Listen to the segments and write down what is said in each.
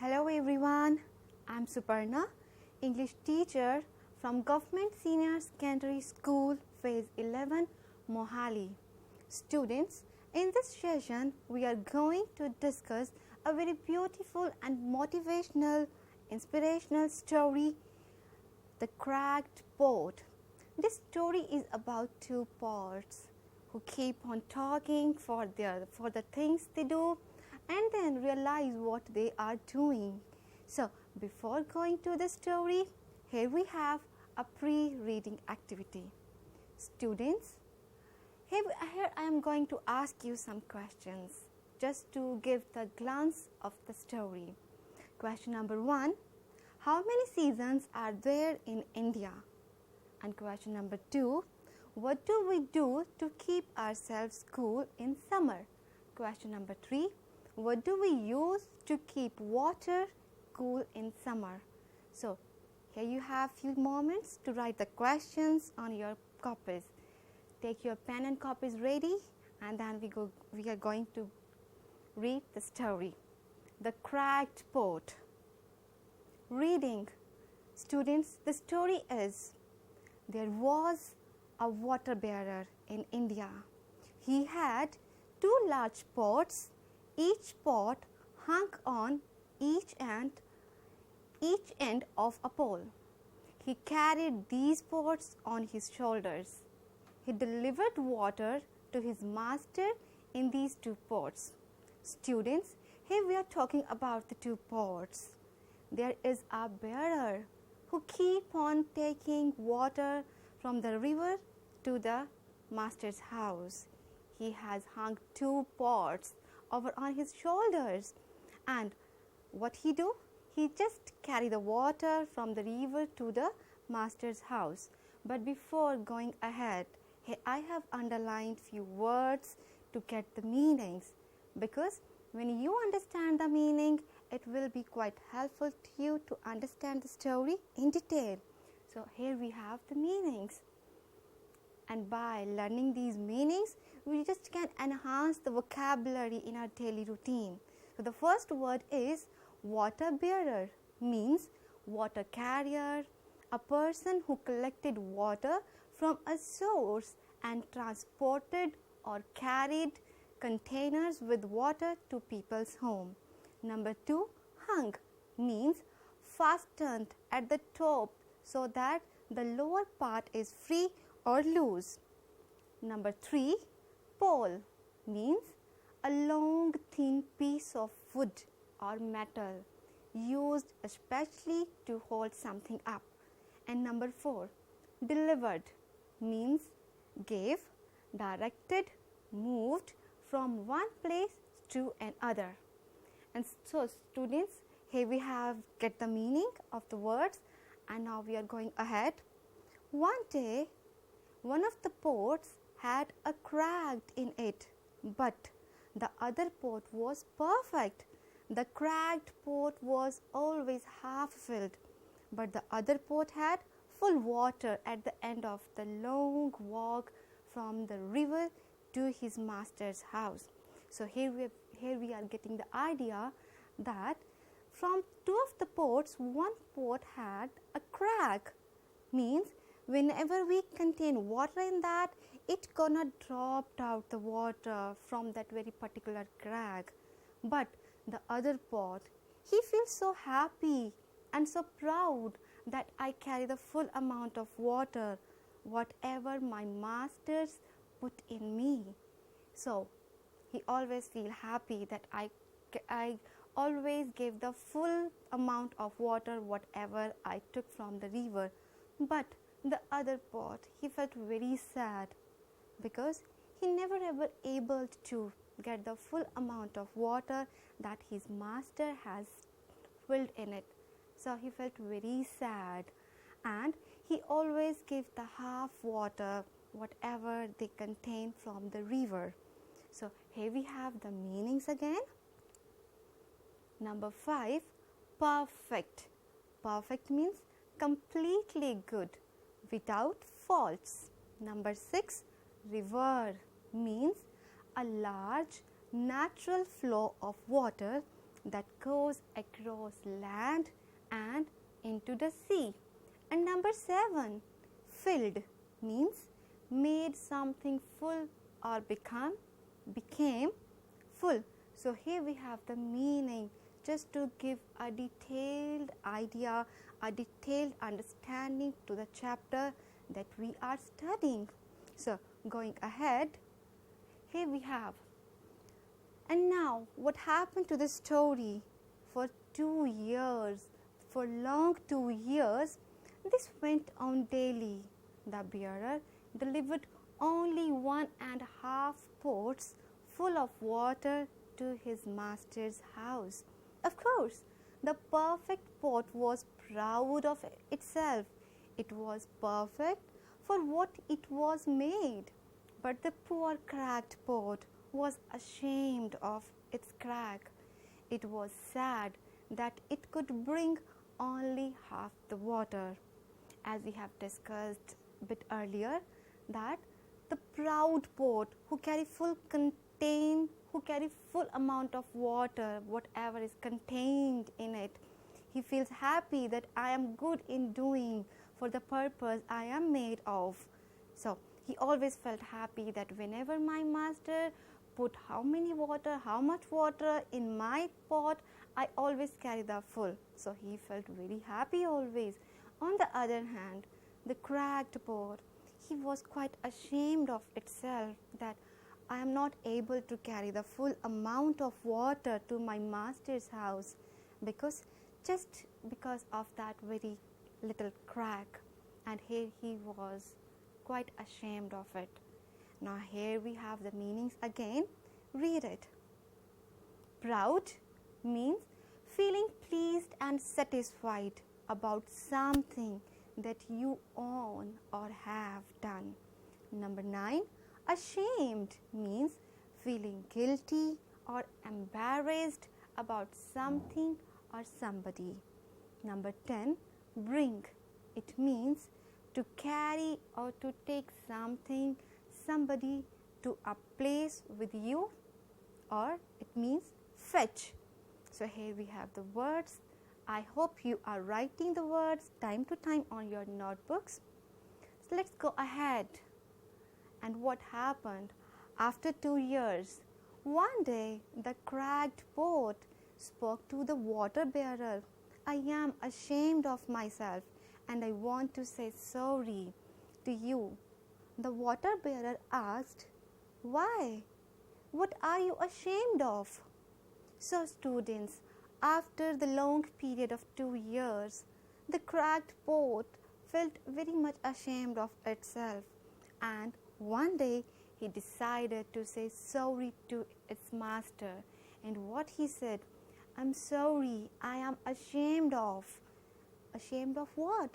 Hello everyone, I'm Suparna, English teacher from Government Senior Secondary School, Phase 11, Mohali. Students, in this session, we are going to discuss a very beautiful and motivational, inspirational story, The Cracked Pot. This story is about two poets who keep on talking for the things they do and then realize what they are doing. So, before going to the story, here we have a pre-reading activity. Students, here I am going to ask you some questions just to give the glance of the story. Question number 1, how many seasons are there in India? And question number 2, what do we do to keep ourselves cool in summer? Question number 3, what do we use to keep water cool in summer? So, here you have few moments to write the questions on your copies. Take your pen and copies ready, and then we are going to read the story. The Cracked Pot. Reading. Students, the story is, there was a water bearer in India. He had 2 large pots. Each pot hung on each end of a pole. He carried these pots on his shoulders. He delivered water to his master in these 2 pots. Students, here we are talking about the 2 pots. There is a bearer who keep on taking water from the river to the master's house. He has hung 2 pots over on his shoulders, and what he do? He just carry the water from the river to the master's house. But before going ahead, I have underlined few words to get the meanings, because when you understand the meaning, it will be quite helpful to you to understand the story in detail. So here we have the meanings, and by learning these meanings, we just can enhance the vocabulary in our daily routine. So the first word is water bearer, means water carrier, a person who collected water from a source and transported or carried containers with water to people's home. Number 2, hung, means fastened at the top so that the lower part is free or loose. Number 3, pole, means a long thin piece of wood or metal used especially to hold something up. And number 4, delivered, means gave, directed, moved from one place to another. And so students, here we have get the meaning of the words, and now we are going ahead. One day, one of the pots had a crack in it, but the other pot was perfect. The cracked pot was always half filled, but the other pot had full water at the end of the long walk from the river to his master's house. So here we are getting the idea that from 2 of the pots, one pot had a crack, means whenever we contain water in that, it gonna drop out the water from that very particular crack. But the other pot, he feels so happy and so proud that I carry the full amount of water, whatever my masters put in me. So he always feel happy that I always gave the full amount of water whatever I took from the river. But the other pot, he felt very sad because he never ever able to get the full amount of water that his master has filled in it. So he felt very sad, and he always gave the half water whatever they contain from the river. So here we have the meanings again. Number 5, perfect. Perfect means completely good, without faults. Number 6, river, means a large natural flow of water that goes across land and into the sea. And number 7, filled means made something full or became full. So here we have the meaning, just to give a detailed idea, a detailed understanding to the chapter that we are studying. So going ahead, here we have. And now what happened to the story? For 2 years, for long 2 years, this went on daily. The bearer delivered only 1.5 pots full of water to his master's house. Of course, the perfect pot was proud of itself. It was perfect for what it was made. But the poor cracked pot was ashamed of its crack. It was sad that it could bring only half the water. As we have discussed a bit earlier, that the proud pot who carry full amount of water, whatever is contained in it, he feels happy that I am good in doing for the purpose I am made of. So he always felt happy that whenever my master put how much water in my pot, I always carry the full. So he felt very happy always. On the other hand, the cracked pot, he was quite ashamed of itself that I am not able to carry the full amount of water to my master's house because of that very little crack. And here he was quite ashamed of it. Now here we have the meanings again. Read it. Proud means feeling pleased and satisfied about something that you own or have done. Number 9, ashamed means feeling guilty or embarrassed about something or somebody. Number 10, bring. It means to carry or to take somebody to a place with you, or it means fetch. So here we have the words. I hope you are writing the words time to time on your notebooks. So let's go ahead. And what happened? After 2 years, one day the cracked pot spoke to the water bearer. I am ashamed of myself and I want to say sorry to you. The water bearer asked, why? What are you ashamed of? So students, after the long period of 2 years, the cracked pot felt very much ashamed of itself, and one day he decided to say sorry to its master. And what he said, I'm sorry, I am ashamed of. Ashamed of what?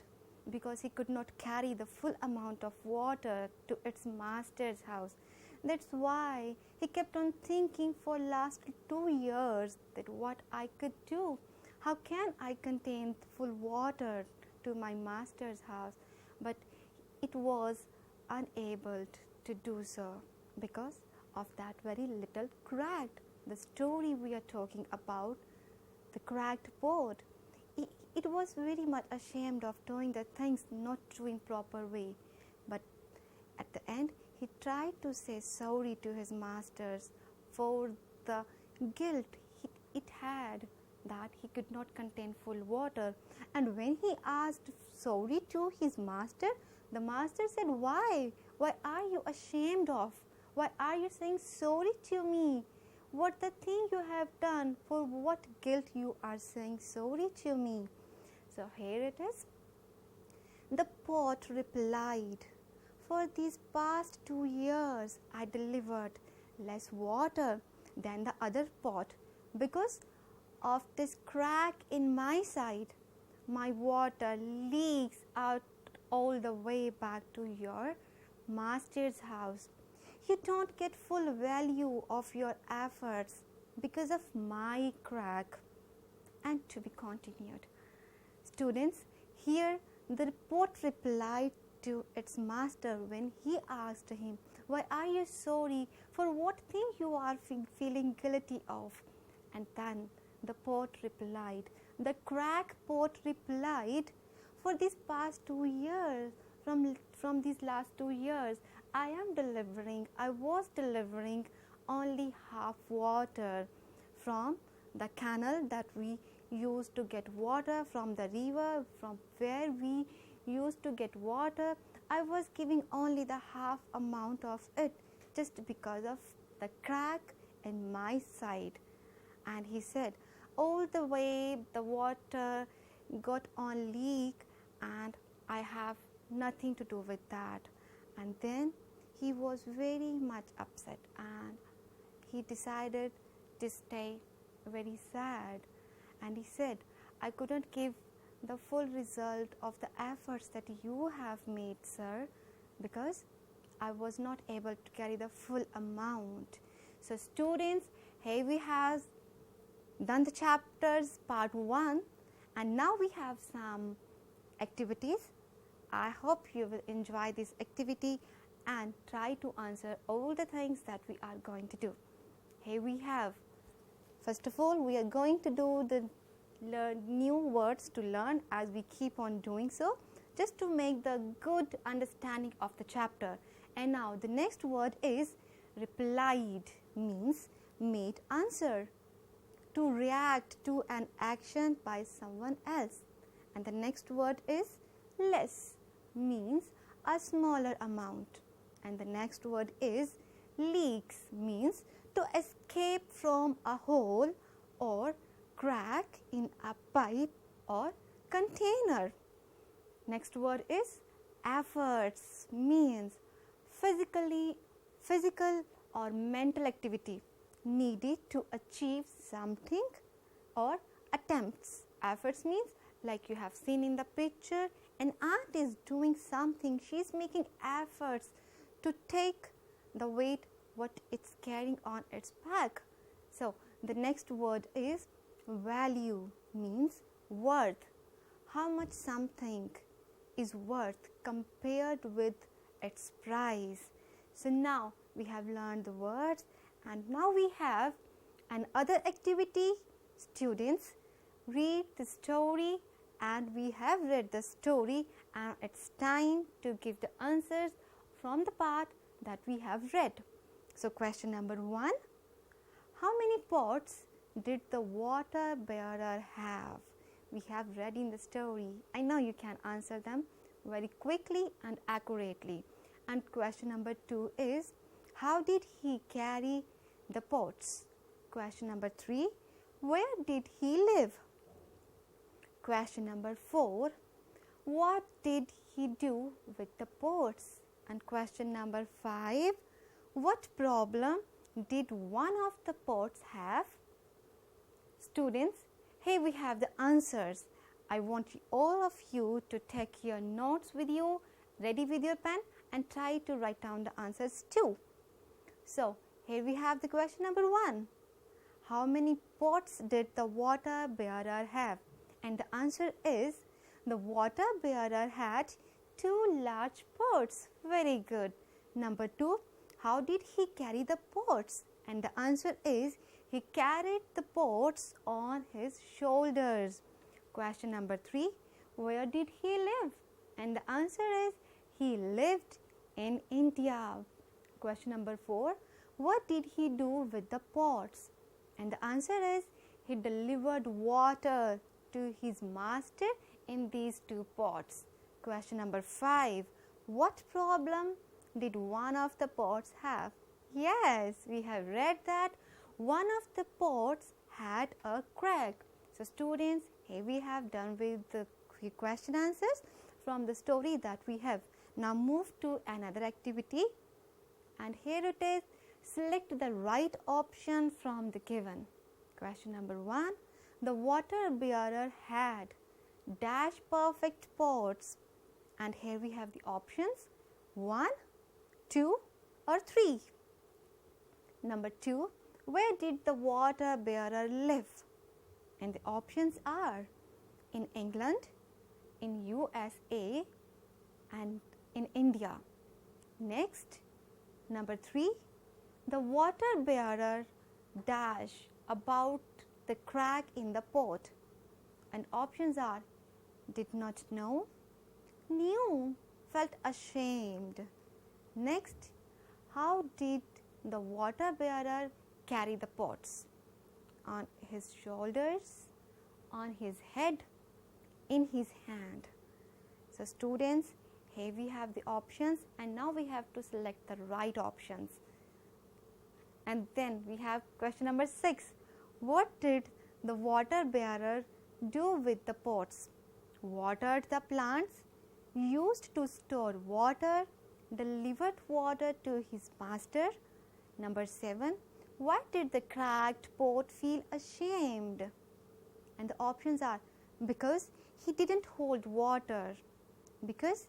Because he could not carry the full amount of water to its master's house. That's why he kept on thinking for last 2 years that what I could do. How can I contain full water to my master's house? But it was unable to do so because of that very little crack. The story we are talking about, the cracked pot. It was very much ashamed of doing the things not doing proper way. But at the end, he tried to say sorry to his masters for the guilt it had that he could not contain full water. And when he asked sorry to his master, the master said, why? Why are you ashamed of? Why are you saying sorry to me? What the thing you have done? For what guilt you are saying sorry to me? So here it is. The pot replied, for these past 2 years I delivered less water than the other pot because of this crack in my side. My water leaks out all the way back to your master's house. You don't get full value of your efforts because of my crack. And to be continued. Students, here the pot replied to its master when he asked him, why are you sorry? For what thing you are feeling guilty of? And then The pot replied. The crack pot replied, for these past 2 years, from these last 2 years, I was delivering only half water from the canal that we used to get water, from the river, from where we used to get water. I was giving only the half amount of it, just because of the crack in my side. And he said, all the way the water got on leak, and I have nothing to do with that. And then he was very much upset, and he decided to stay very sad. And he said, I couldn't give the full result of the efforts that you have made, sir, because I was not able to carry the full amount. So students, here we have done the chapters part 1, and now we have some activities. I hope you will enjoy this activity and try to answer all the things that we are going to do. Here we have, first of all, we are going to do the new words to learn as we keep on doing so, just to make the good understanding of the chapter. And now the next word is replied, means made answer, to react to an action by someone else. And the next word is less, means a smaller amount. And the next word is leaks, means to escape from a hole or crack in a pipe or container. Next word is efforts, means physical or mental activity needed to achieve something or attempts. Efforts means, like you have seen in the picture, an ant is doing something. She is making efforts to take the weight what it's carrying on its back. So the next word is value, means worth, how much something is worth compared with its price. So now we have learned the words, and now we have another activity. Students, read the story, and we have read the story, and it's time to give the answers from the part that we have read. So question number 1, how many pots did the water bearer have? We have read in the story. I know you can answer them very quickly and accurately. And question number 2 is, how did he carry the pots? Question number 3, where did he live? Question number 4, what did he do with the pots? And question number 5, what problem did one of the pots have? Students, here we have the answers. I want all of you to take your notes with you, ready with your pen, and try to write down the answers too. So here we have the question number 1. How many pots did the water bearer have? And the answer is, the water bearer had 2 large pots. Very good. Number 2, how did he carry the pots? And the answer is, he carried the pots on his shoulders. Question number 3, where did he live? And the answer is, he lived in India. Question number 4, what did he do with the pots? And the answer is, he delivered water to his master in these 2 pots. Question number 5, what problem did one of the pots have? Yes, we have read that one of the pots had a crack. So students, here we have done with the question answers from the story that we have. Now move to another activity, and here it is, select the right option from the given. Question number 1, the water bearer had dash perfect pots, and here we have the options 1, 2 or 3. Number 2, where did the water bearer live? And the options are in England, in USA and in India. Next, number 3, the water bearer dash about the crack in the pot? And options are did not know, knew, felt ashamed. Next, how did the water bearer carry the pots? On his shoulders, on his head, in his hand. So students, here we have the options and now we have to select the right options. And then we have question number 6. What did the water bearer do with the pots? Watered the plants, used to store water, delivered water to his master. Number 7. Why did the cracked pot feel ashamed? And the options are because he didn't hold water, because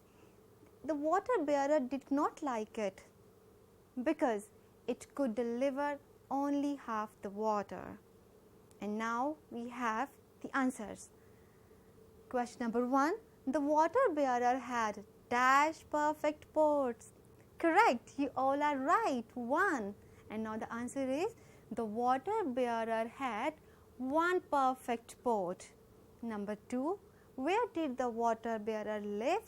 the water bearer did not like it, because it could deliver only half the water. And now we have the answers. Question number 1. The water bearer had dash perfect pots. Correct, you all are right, 1. And now the answer is the water bearer had 1 perfect pot. Number 2. Where did the water bearer live?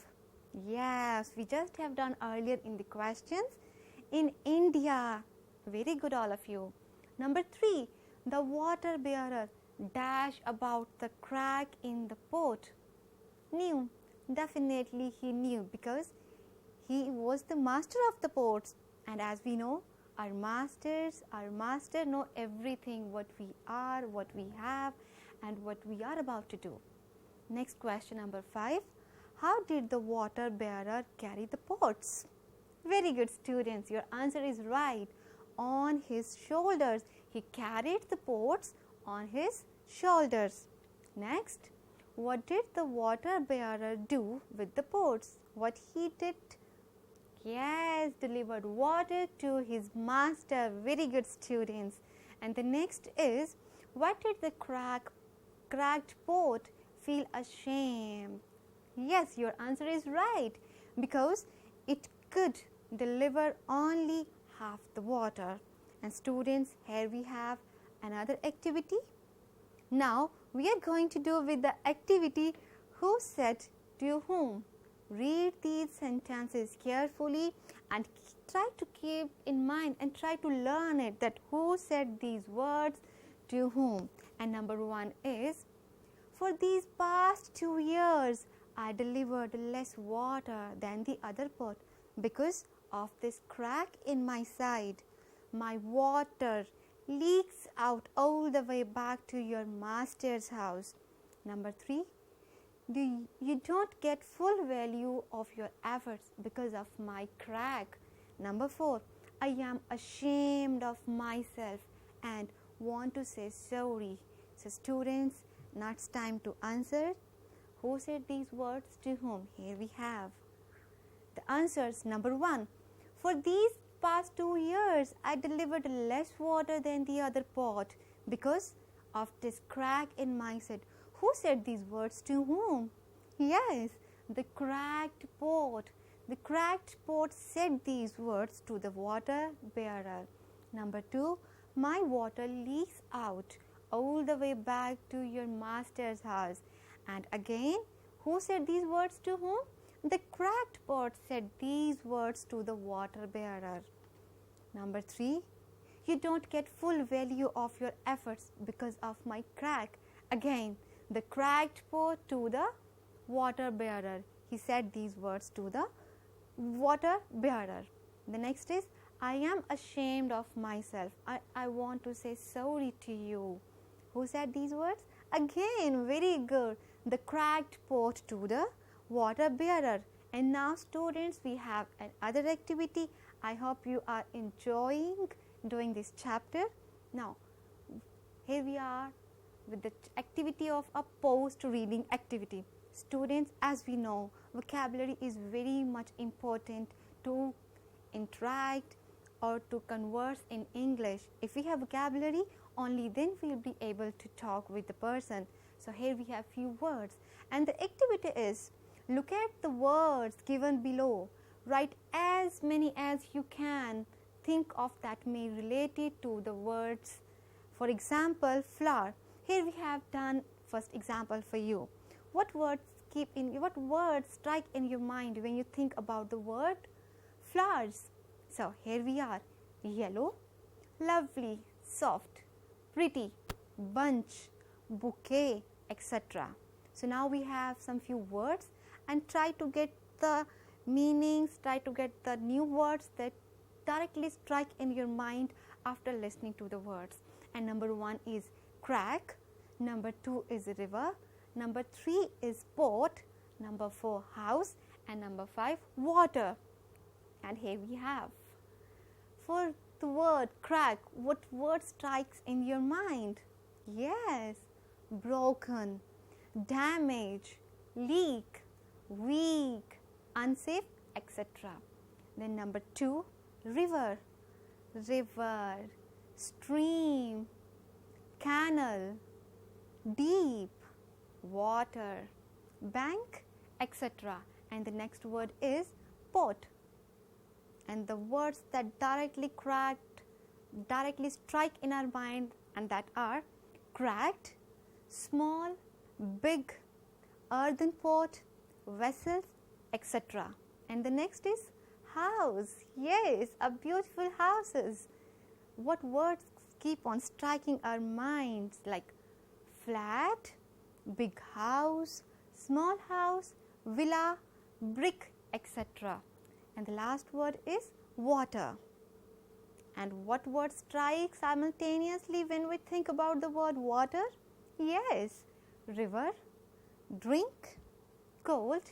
Yes, we just have done earlier in the questions. In India. Very good, all of you. Number 3. The water bearer dash about the crack in the pot. Knew. Definitely he knew because he was the master of the pots. And as we know, our master know everything, what we are, what we have and what we are about to do. Next question number 5. How did the water bearer carry the pots? Very good, students, your answer is right. On his shoulders. He carried the pots on his shoulders. Next, what did the water bearer do with the pots? What he did? Yes, delivered water to his master. Very good, students. And the next is, what did the cracked pot feel ashamed? Yes, your answer is right, because it could deliver only half the water. And students, here we have another activity. Now we are going to do with the activity who said to whom. Read these sentences carefully and try to keep in mind and try to learn it, that who said these words to whom. And number 1 is, for these past 2 years I delivered less water than the other pot because of this crack in my side. My water leaks out all the way back to your master's house. Number 3, you don't get full value of your efforts because of my crack. Number 4, I am ashamed of myself and want to say sorry. So students, now it's time to answer. Who said these words to whom? Here we have the answers. Number 1, for these past 2 years I delivered less water than the other pot because of this crack in my side. Who said these words to whom? Yes, the cracked pot. The cracked pot said these words to the water bearer. Number 2, my water leaks out all the way back to your master's house. And again, who said these words to whom? The cracked pot said these words to the water bearer. Number 3, you don't get full value of your efforts because of my crack. Again, the cracked pot to the water bearer. He said these words to the water bearer. The next is, I am ashamed of myself. I want to say sorry to you. Who said these words? Again, very good. The cracked pot to the water bearer. And now students, we have another activity. I hope you are enjoying doing this chapter. Now, here we are with the activity of a post reading activity. Students, as we know, vocabulary is very much important to interact or to converse in English. If we have vocabulary, only then we will be able to talk with the person. So here we have few words, and the activity is, look at the words given below. Write as many as you can. Think of that may relate it to the words. For example, flower. Here we have done first example for you. What words strike in your mind when you think about the word flowers? So here we are: yellow, lovely, soft, pretty, bunch, bouquet, etc. So now we have some few words, and try to get the meanings, try to get the new words that directly strike in your mind after listening to the words. And number 1 is crack, number 2 is river, number 3 is pot, number 4 house, and number 5 water. And here we have, for the word crack, what word strikes in your mind? Yes, broken, damage, leak, weak, unsafe, etc. Then number 2, river, river, stream, canal, deep, water, bank, etc. And the next word is pot. And the words that directly strike in our mind, and that are cracked, small, big, earthen pot, vessels, etc. And the next is house. Yes, a beautiful houses. What words keep on striking our minds, like flat, big house, small house, villa, brick, etc. And the last word is water. And what word strikes simultaneously when we think about the word water? Yes, river, drink, cold,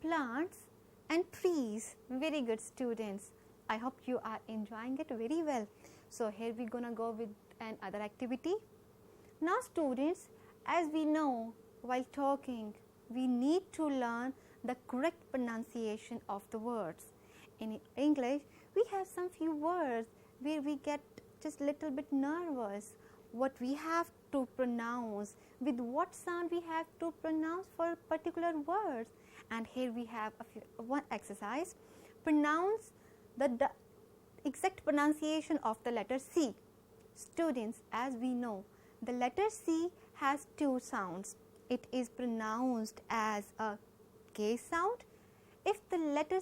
plants, and trees. Very good, students. I hope you are enjoying it very well. So here we're gonna go with another activity. Now students, as we know, while talking, we need to learn the correct pronunciation of the words. In English, we have some few words where we get just little bit nervous. What we have to pronounce, with what sound we have to pronounce for particular words. And here we have one exercise. Pronounce the exact pronunciation of the letter C. Students, as we know, the letter C has 2 sounds. It is pronounced as a K sound if the letter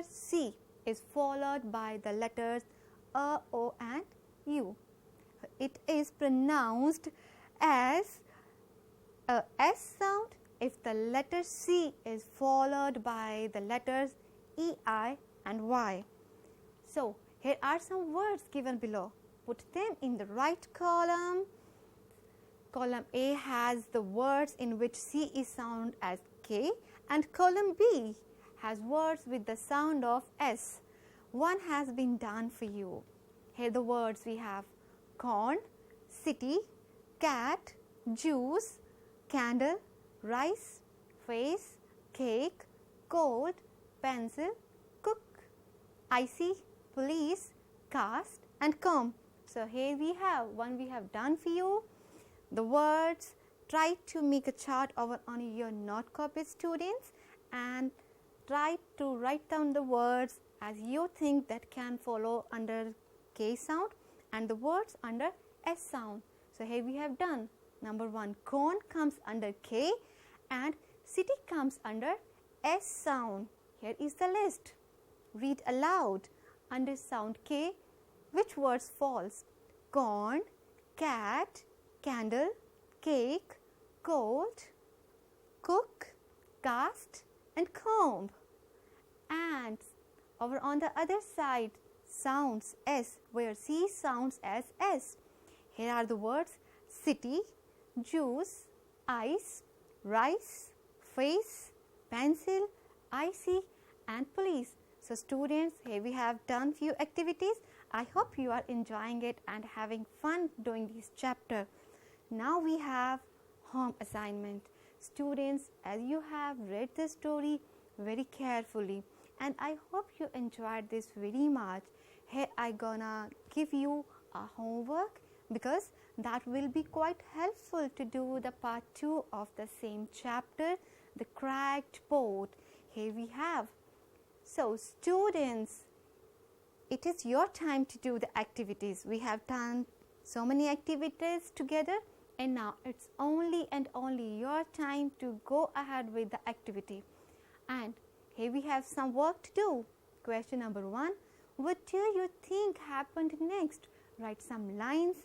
C is followed by the letters A, O and U. It is pronounced as a S sound if the letter C is followed by the letters E, I and Y. So here are some words given below. Put them in the right column. Column A has the words in which C is sound as K, and column B has words with the sound of S. One has been done for you. Here the words we have: corn, city, cat, juice, candle, rice, face, cake, cold, pencil, cook, icy, police, cast and comb. So here we have one we have done for you. The words, try to make a chart over on your note copy, students, and try to write down the words as you think that can follow under K sound and the words under S sound. So here we have done. Number 1, corn comes under K and city comes under S sound. Here is the list. Read aloud. Under sound K, which words falls? Corn, cat, candle, cake, cold, cook, cast and comb. And over on the other side, sounds S, where C sounds as S. Here are the words: city, juice, ice, rice, face, pencil, icy and police. So students, here we have done few activities. I hope you are enjoying it and having fun doing this chapter. Now we have home assignment. Students, as you have read the story very carefully, and I hope you enjoyed this very much, here I gonna give you a homework, because that will be quite helpful to do the part 2 of the same chapter, the cracked pot. Here we have. So students, it is your time to do the activities. We have done so many activities together, and now it's only and only your time to go ahead with the activity. And here we have some work to do. Question number 1. What do you think happened next? Write some lines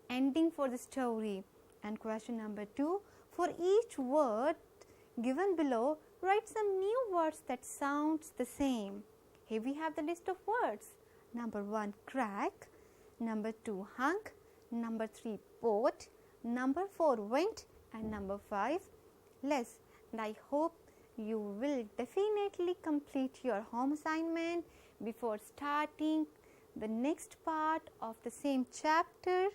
ending for the story. And question number 2. For each word given below, write some new words that sounds the same. Here we have the list of words. Number 1, crack. Number 2, hunk. Number 3, pot. Number 4, went. And number 5, less. And I hope you will definitely complete your home assignment before starting the next part of the same chapter,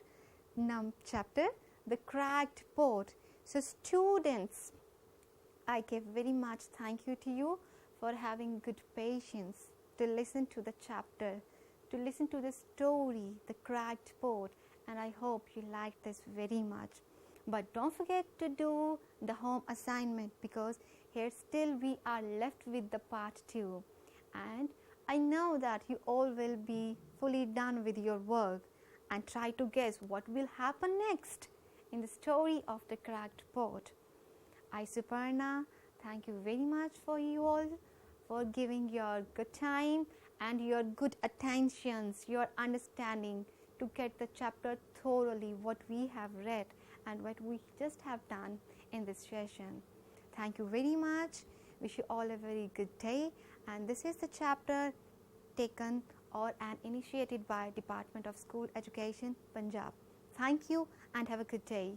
the cracked pot. So students, I give very much thank you to you for having good patience to listen to the chapter, to listen to the story, the cracked pot, and I hope you like this very much. But don't forget to do the home assignment, because here still we are left with the part 2, and I know that you all will be fully done with your work, and try to guess what will happen next in the story of the cracked pot. I, Suparna, thank you very much for you all for giving your good time and your good attentions, your understanding to get the chapter thoroughly, what we have read and what we just have done in this session. Thank you very much. Wish you all a very good day. And this is the chapter taken or initiated by Department of School Education, Punjab. Thank you and have a good day.